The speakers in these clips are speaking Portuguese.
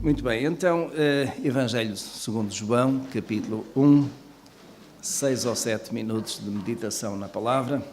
Muito bem, então, Evangelho segundo João, capítulo 1, 6 ou 7 minutos de meditação na palavra.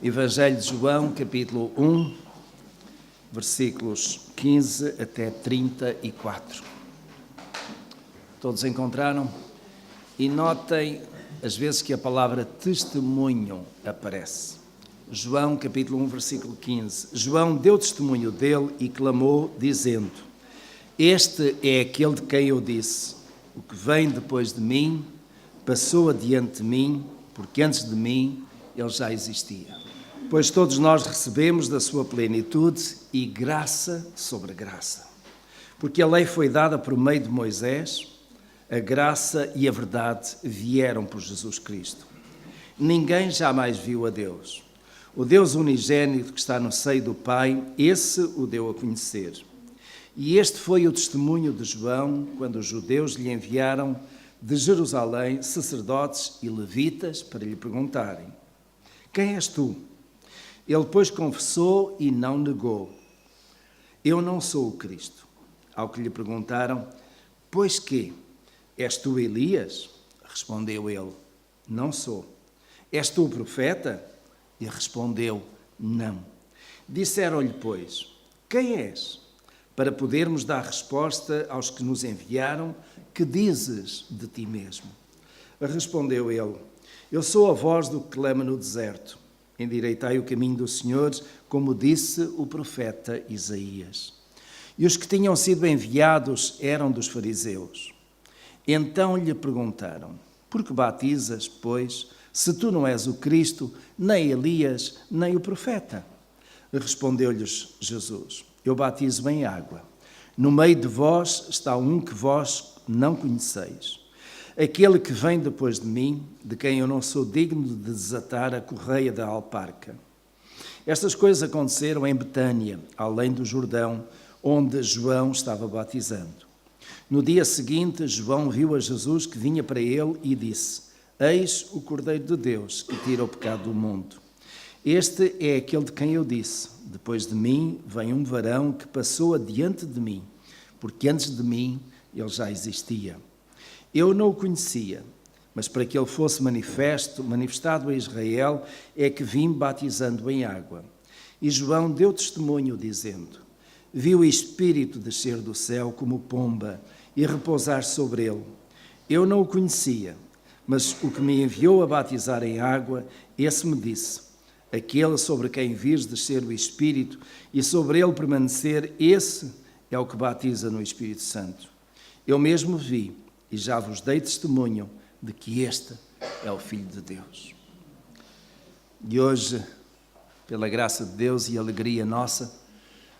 Evangelho de João, capítulo 1, versículos 15 até 34. Todos encontraram? E notem as vezes que a palavra testemunho aparece. João, capítulo 1, versículo 15. João deu testemunho dele e clamou, dizendo: Este é aquele de quem eu disse: o que vem depois de mim passou adiante de mim, porque antes de mim ele já existia. Pois todos nós recebemos da sua plenitude e graça sobre graça. Porque a lei foi dada por meio de Moisés, a graça e a verdade vieram por Jesus Cristo. Ninguém jamais viu a Deus. O Deus unigênito que está no seio do Pai, esse o deu a conhecer. E este foi o testemunho de João, quando os judeus lhe enviaram de Jerusalém sacerdotes e levitas para lhe perguntarem: Quem és tu? Ele, pois, confessou e não negou: Eu não sou o Cristo. Ao que lhe perguntaram: Pois quê? És tu Elias? Respondeu ele: Não sou. És tu o profeta? E respondeu: Não. Disseram-lhe, pois: Quem és? Para podermos dar resposta aos que nos enviaram: Que dizes de ti mesmo? Respondeu ele: Eu sou a voz do que clama no deserto. Endireitai o caminho do Senhor, como disse o profeta Isaías. E os que tinham sido enviados eram dos fariseus. Então lhe perguntaram: Por que batizas, pois, se tu não és o Cristo, nem Elias, nem o profeta? Respondeu-lhes Jesus: Eu batizo em água. No meio de vós está um que vós não conheceis. Aquele que vem depois de mim, de quem eu não sou digno de desatar a correia da alparca. Estas coisas aconteceram em Betânia, além do Jordão, onde João estava batizando. No dia seguinte, João viu a Jesus que vinha para ele e disse: Eis o Cordeiro de Deus que tira o pecado do mundo. Este é aquele de quem eu disse: Depois de mim vem um varão que passou adiante de mim, porque antes de mim ele já existia. Eu não o conhecia, mas para que ele fosse manifestado a Israel, é que vim batizando em água. E João deu testemunho, dizendo: Vi o Espírito descer do céu como pomba e repousar sobre ele. Eu não o conhecia, mas o que me enviou a batizar em água, esse me disse: Aquele sobre quem vires descer o Espírito e sobre ele permanecer, esse é o que batiza no Espírito Santo. Eu mesmo vi e já vos dei testemunho de que este é o Filho de Deus. E hoje, pela graça de Deus e alegria nossa,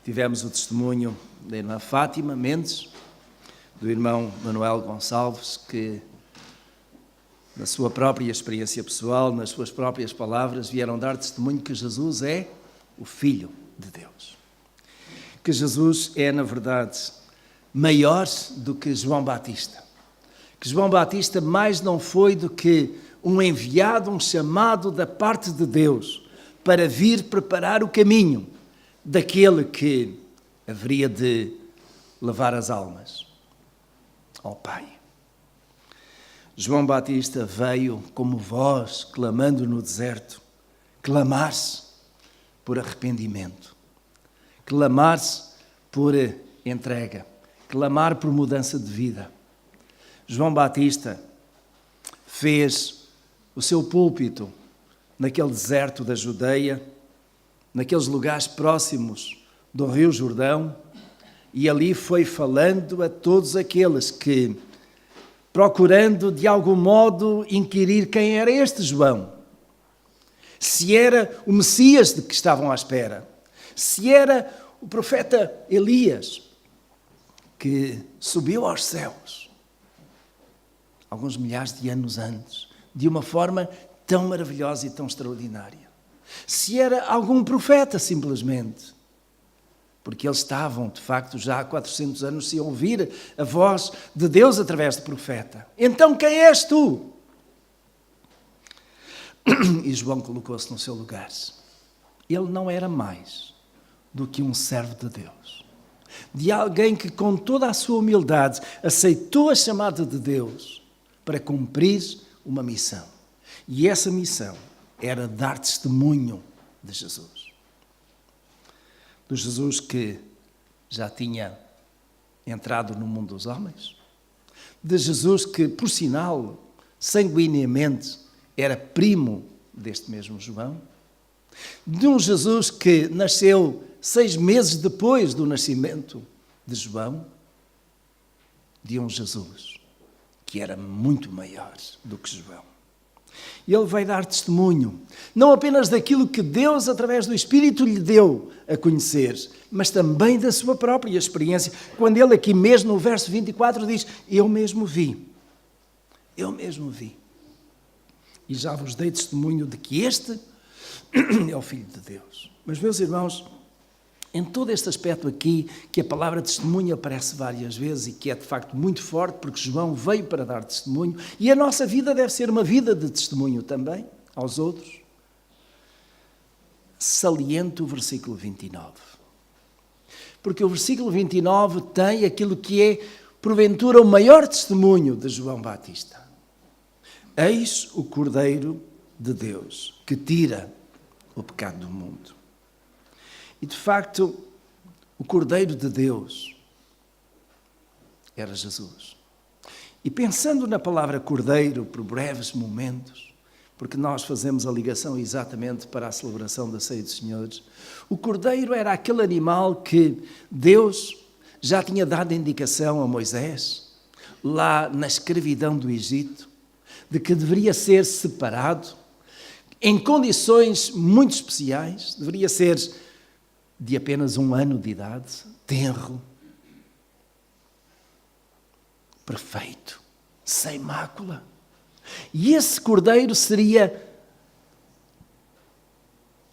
tivemos o testemunho da irmã Fátima Mendes, do irmão Manuel Gonçalves, que, na sua própria experiência pessoal, nas suas próprias palavras, vieram dar testemunho que Jesus é o Filho de Deus. Que Jesus é, na verdade, maior do que João Batista. Que João Batista mais não foi do que um enviado, um chamado da parte de Deus para vir preparar o caminho daquele que haveria de levar as almas ao Pai. João Batista veio como voz, clamando no deserto, clamar-se por arrependimento, clamar-se por entrega, clamar por mudança de vida. João Batista fez o seu púlpito naquele deserto da Judeia, naqueles lugares próximos do Rio Jordão, e ali foi falando a todos aqueles que, procurando de algum modo inquirir quem era este João, se era o Messias de que estavam à espera, se era o profeta Elias, que subiu aos céus alguns milhares de anos antes, de uma forma tão maravilhosa e tão extraordinária. Se era algum profeta, simplesmente, porque eles estavam, de facto, já há 400 anos sem ouvir a voz de Deus através de profeta. Então, quem és tu? E João colocou-se no seu lugar. Ele não era mais do que um servo de Deus. de alguém que com toda a sua humildade aceitou a chamada de Deus para cumprir uma missão. E essa missão era dar testemunho de Jesus. Do Jesus que já tinha entrado no mundo dos homens. De Jesus que, por sinal, sanguineamente, era primo deste mesmo João. De um Jesus que nasceu 6 meses depois do nascimento de João. De um Jesus que era muito maior do que João. E ele vai dar testemunho, não apenas daquilo que Deus, através do Espírito, lhe deu a conhecer, mas também da sua própria experiência. Quando ele aqui mesmo, no verso 24, diz, eu mesmo vi. E já vos dei testemunho de que este é o Filho de Deus. Mas, meus irmãos, em todo este aspecto aqui, que a palavra testemunho aparece várias vezes e que é de facto muito forte, porque João veio para dar testemunho, e a nossa vida deve ser uma vida de testemunho também, aos outros. Saliento o versículo 29. Porque o versículo 29 tem aquilo que é, porventura, o maior testemunho de João Batista. Eis o Cordeiro de Deus, que tira o pecado do mundo. E, de facto, o Cordeiro de Deus era Jesus. E pensando na palavra Cordeiro por breves momentos, porque nós fazemos a ligação exatamente para a celebração da Ceia do Senhor, o Cordeiro era aquele animal que Deus já tinha dado indicação a Moisés, lá na escravidão do Egito, de que deveria ser separado, em condições muito especiais, deveria ser de apenas 1 ano de idade, tenro, perfeito, sem mácula. E esse cordeiro seria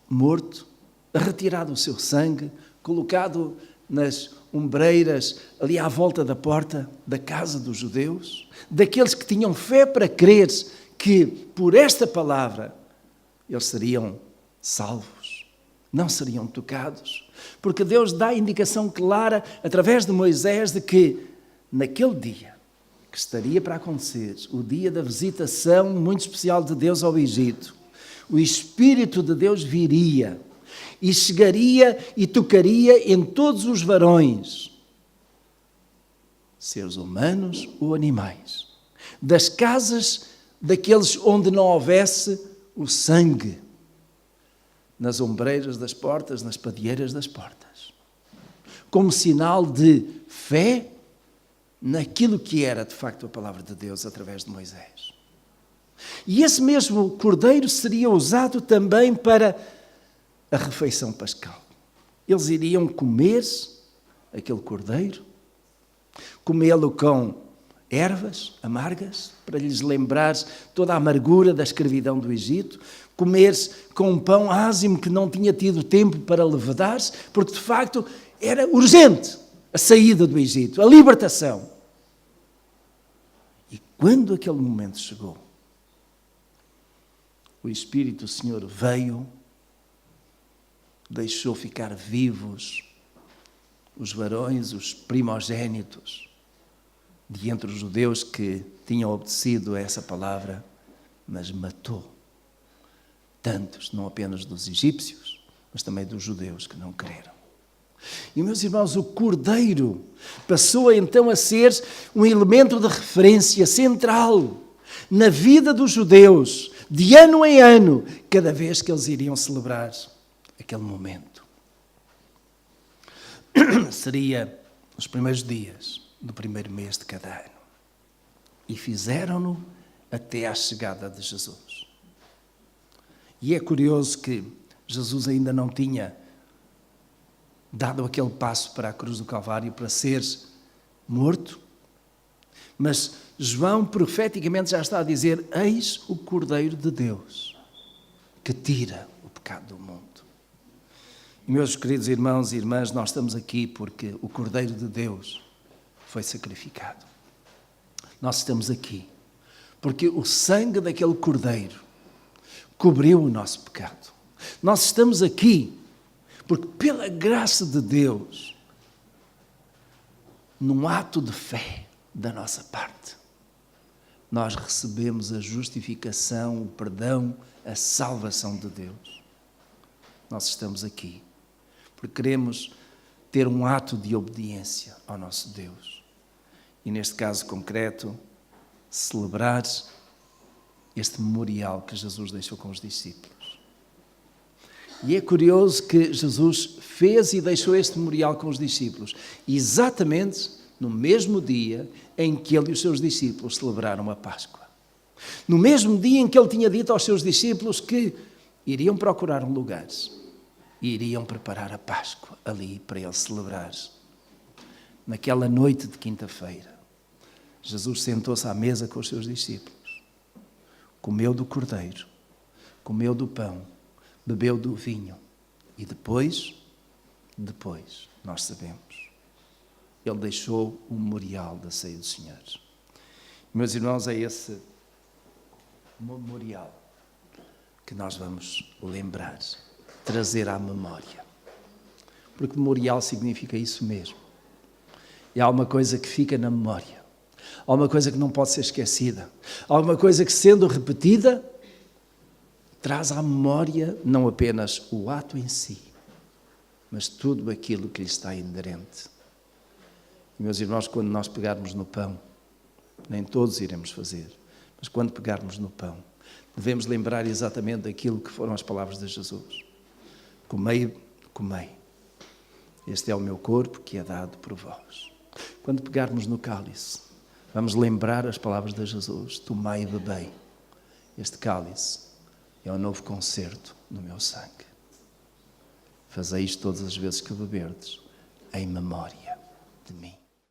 morto, retirado o seu sangue, colocado nas ombreiras ali à volta da porta da casa dos judeus, daqueles que tinham fé para crer que por esta palavra eles seriam salvos. Não seriam tocados, porque Deus dá a indicação clara, através de Moisés, de que naquele dia que estaria para acontecer, o dia da visitação muito especial de Deus ao Egito, o Espírito de Deus viria e chegaria e tocaria em todos os varões, seres humanos ou animais, das casas daqueles onde não houvesse o sangue, nas ombreiras das portas, nas padeiras das portas, como sinal de fé naquilo que era de facto a palavra de Deus através de Moisés. E esse mesmo cordeiro seria usado também para a refeição pascal. Eles iriam comer aquele cordeiro, comê-lo com ervas amargas, para lhes lembrar toda a amargura da escravidão do Egito, comer-se com um pão ázimo que não tinha tido tempo para levedar-se, porque de facto era urgente a saída do Egito, a libertação. E quando aquele momento chegou, o Espírito do Senhor veio, deixou ficar vivos os varões, os primogênitos, de entre os judeus que tinham obedecido a essa palavra, mas matou tantos, não apenas dos egípcios, mas também dos judeus que não creram. E, meus irmãos, o cordeiro passou então a ser um elemento de referência central na vida dos judeus, de ano em ano, cada vez que eles iriam celebrar aquele momento. Seria os primeiros dias do primeiro mês de cada ano. E fizeram-no até à chegada de Jesus. E é curioso que Jesus ainda não tinha dado aquele passo para a cruz do Calvário para ser morto, mas João profeticamente já está a dizer: eis o Cordeiro de Deus que tira o pecado do mundo. E, meus queridos irmãos e irmãs, nós estamos aqui porque o Cordeiro de Deus foi sacrificado. Nós estamos aqui porque o sangue daquele Cordeiro cobriu o nosso pecado. Nós estamos aqui porque, pela graça de Deus, num ato de fé da nossa parte, nós recebemos a justificação, o perdão, a salvação de Deus. Nós estamos aqui porque queremos ter um ato de obediência ao nosso Deus. E neste caso concreto, celebrar este memorial que Jesus deixou com os discípulos. E é curioso que Jesus fez e deixou este memorial com os discípulos, exatamente no mesmo dia em que ele e os seus discípulos celebraram a Páscoa. No mesmo dia em que ele tinha dito aos seus discípulos que iriam procurar um lugar e iriam preparar a Páscoa ali para ele celebrar. Naquela noite de quinta-feira, Jesus sentou-se à mesa com os seus discípulos, comeu do cordeiro, comeu do pão, bebeu do vinho e depois, nós sabemos, ele deixou o memorial da ceia do Senhor. Meus irmãos, é esse memorial que nós vamos lembrar, trazer à memória. Porque memorial significa isso mesmo. É alguma coisa que fica na memória. Alguma coisa que não pode ser esquecida. Alguma coisa que, sendo repetida, traz à memória não apenas o ato em si, mas tudo aquilo que lhe está inerente. E, meus irmãos, quando nós pegarmos no pão, nem todos iremos fazer, mas quando pegarmos no pão, devemos lembrar exatamente daquilo que foram as palavras de Jesus. Comei, comei. Este é o meu corpo que é dado por vós. Quando pegarmos no cálice, vamos lembrar as palavras de Jesus. Tomai e bebei. Este cálice é o novo concerto no meu sangue. Fazei isto todas as vezes que beberdes, em memória de mim.